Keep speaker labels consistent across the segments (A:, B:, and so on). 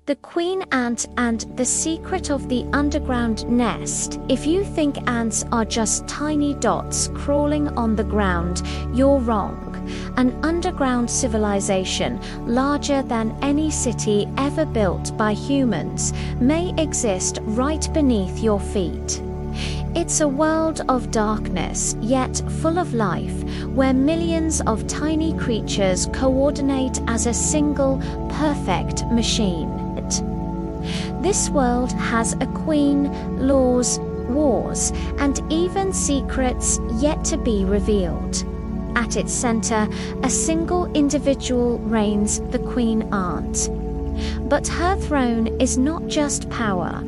A: The queen ant and the secret of the underground nest. If you think ants are just tiny dots crawling on the ground, you're wrong. An underground civilization, larger than any city ever built by humans, may exist right beneath your feet. It's a world of darkness, yet full of life, where millions of tiny creatures coordinate as a single, perfect machine. This world has a queen, laws, wars, and even secrets yet to be revealed. At its center, a single individual reigns, the queen ant. But her throne is not just power.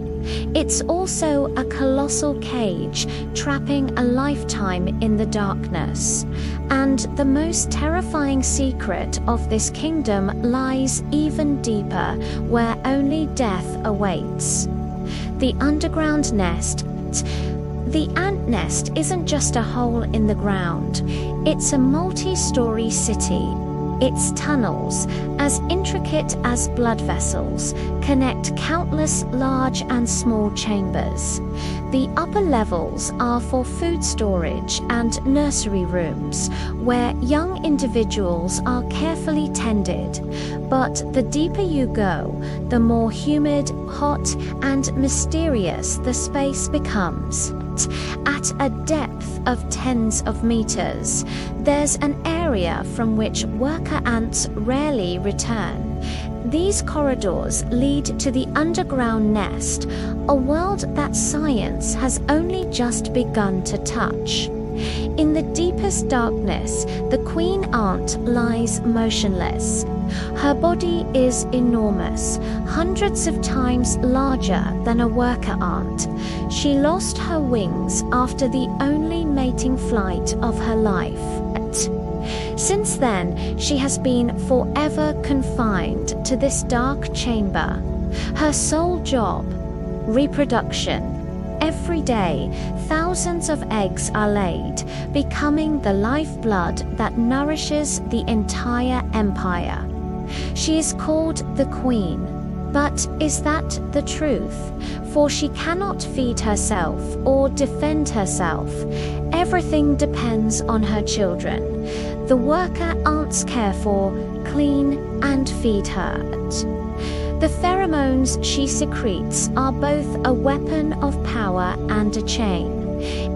A: It's also a colossal cage, trapping a lifetime in the darkness. And the most terrifying secret of this kingdom lies even deeper, where only death awaits. The underground nest. The ant nest isn't just a hole in the ground. It's a multi-story city. Its tunnels, as intricate as blood vessels, connect countless large and small chambers. The upper levels are for food storage and nursery rooms, where young individuals are carefully tended. But the deeper you go, the more humid, hot, and mysterious the space becomes. At a depth of tens of meters, there's an area from which worker ants rarely return. These corridors lead to the underground nest, a world that science has only just begun to touch. In the deepest darkness, the queen ant lies motionless. Her body is enormous, hundreds of times larger than a worker ant. She lost her wings after the only mating flight of her life. Since then, she has been forever confined to this dark chamber. Her sole job, reproduction. Every day, thousands of eggs are laid, becoming the lifeblood that nourishes the entire empire. She is called the Queen. But is that the truth? For she cannot feed herself or defend herself. Everything depends on her children. The worker ants care for, clean, and feed her. The pheromones she secretes are both a weapon of power and a chain.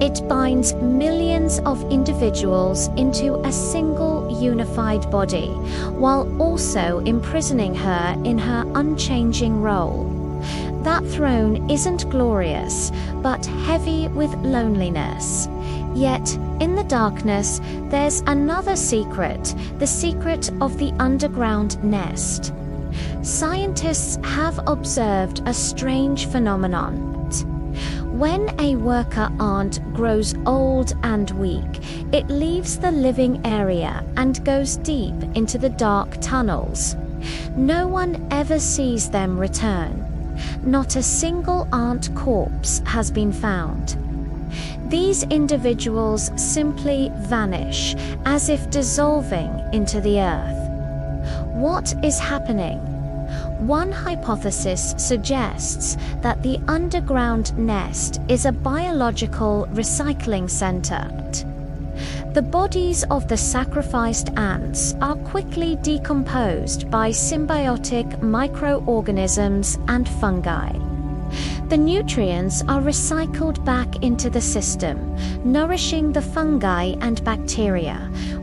A: It binds millions of individuals into a single unified body, while also imprisoning her in her unchanging role. That throne isn't glorious, but heavy with loneliness. Yet, in the darkness, there's another secret, the secret of the underground nest. Scientists have observed a strange phenomenon. When a worker ant grows old and weak, it leaves the living area and goes deep into the dark tunnels. No one ever sees them return. Not a single ant corpse has been found. These individuals simply vanish, as if dissolving into the earth. What is happening? One hypothesis suggests that the underground nest is a biological recycling center. The bodies of the sacrificed ants are quickly decomposed by symbiotic microorganisms and fungi. The nutrients are recycled back into the system, nourishing the fungi and bacteria,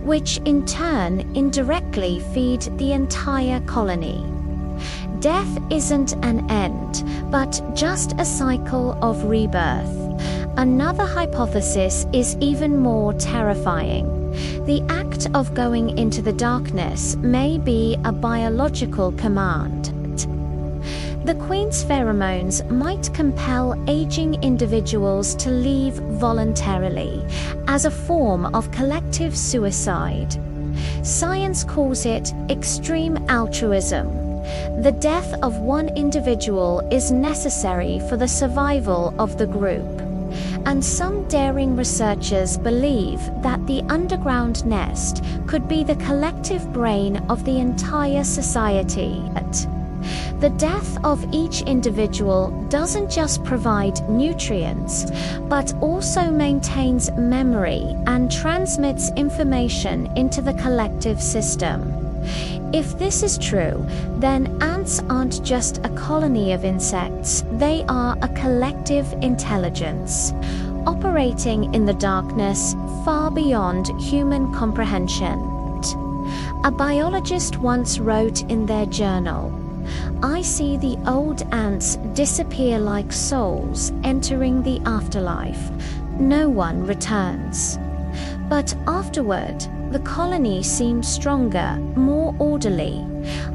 A: which in turn indirectly feed the entire colony. Death isn't an end, but just a cycle of rebirth. Another hypothesis is even more terrifying. The act of going into the darkness may be a biological command. The queen's pheromones might compel aging individuals to leave voluntarily, as a form of collective suicide. Science calls it extreme altruism. The death of one individual is necessary for the survival of the group. And some daring researchers believe that the underground nest could be the collective brain of the entire society. The death of each individual doesn't just provide nutrients, but also maintains memory and transmits information into the collective system. If this is true, then ants aren't just a colony of insects, they are a collective intelligence, operating in the darkness far beyond human comprehension. A biologist once wrote in their journal, "I see the old ants disappear like souls entering the afterlife. No one returns. But afterward, the colony seemed stronger, more orderly.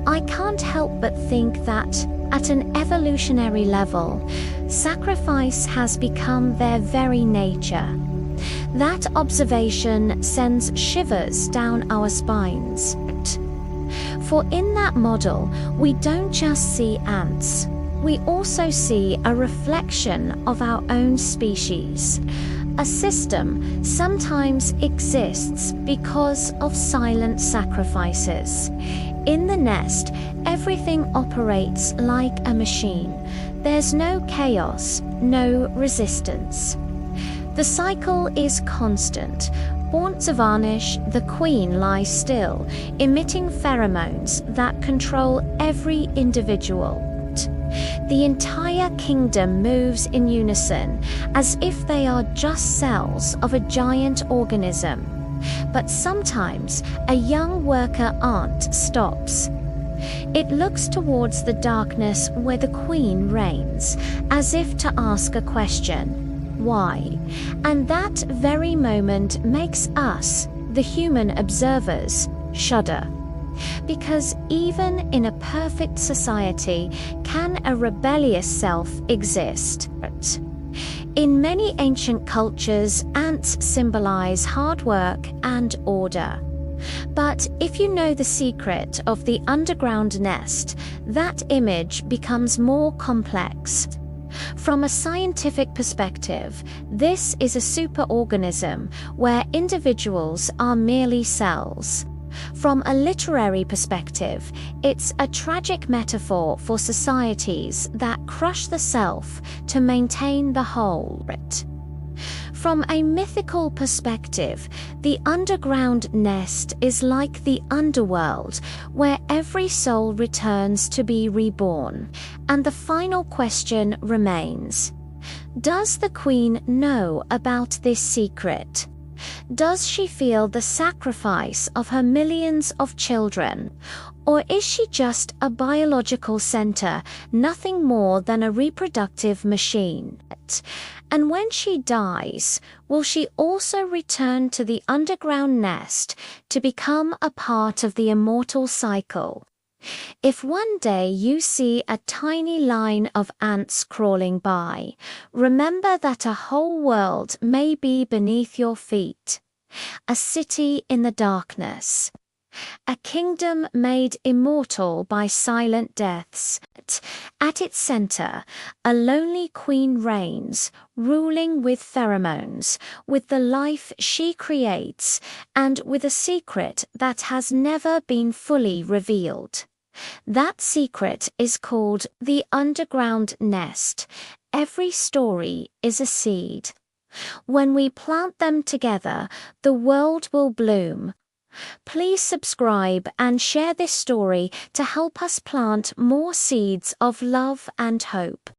A: I can't help but think that, at an evolutionary level, sacrifice has become their very nature." That observation sends shivers down our spines. For in that model, we don't just see ants. We also see a reflection of our own species. A system sometimes exists because of silent sacrifices. In the nest, everything operates like a machine. There's no chaos, no resistance. The cycle is constant. Born to varnish, the queen lies still, emitting pheromones that control every individual. The entire kingdom moves in unison, as if they are just cells of a giant organism. But sometimes a young worker ant stops. It looks towards the darkness where the queen reigns, as if to ask a question. Why? And that very moment makes us, the human observers, shudder. Because even in a perfect society, can a rebellious self exist? In many ancient cultures, ants symbolize hard work and order. But if you know the secret of the underground nest, that image becomes more complex. From a scientific perspective, this is a superorganism where individuals are merely cells. From a literary perspective, it's a tragic metaphor for societies that crush the self to maintain the whole. From a mythical perspective, the underground nest is like the underworld, where every soul returns to be reborn. And the final question remains: does the queen know about this secret? Does she feel the sacrifice of her millions of children? Or is she just a biological center, nothing more than a reproductive machine? And when she dies, will she also return to the underground nest to become a part of the immortal cycle? If one day you see a tiny line of ants crawling by, remember that a whole world may be beneath your feet. A city in the darkness. A kingdom made immortal by silent deaths. At its center, a lonely queen reigns, ruling with pheromones, with the life she creates, and with a secret that has never been fully revealed. That secret is called the underground nest. Every story is a seed. When we plant them together, the world will bloom. Please subscribe and share this story to help us plant more seeds of love and hope.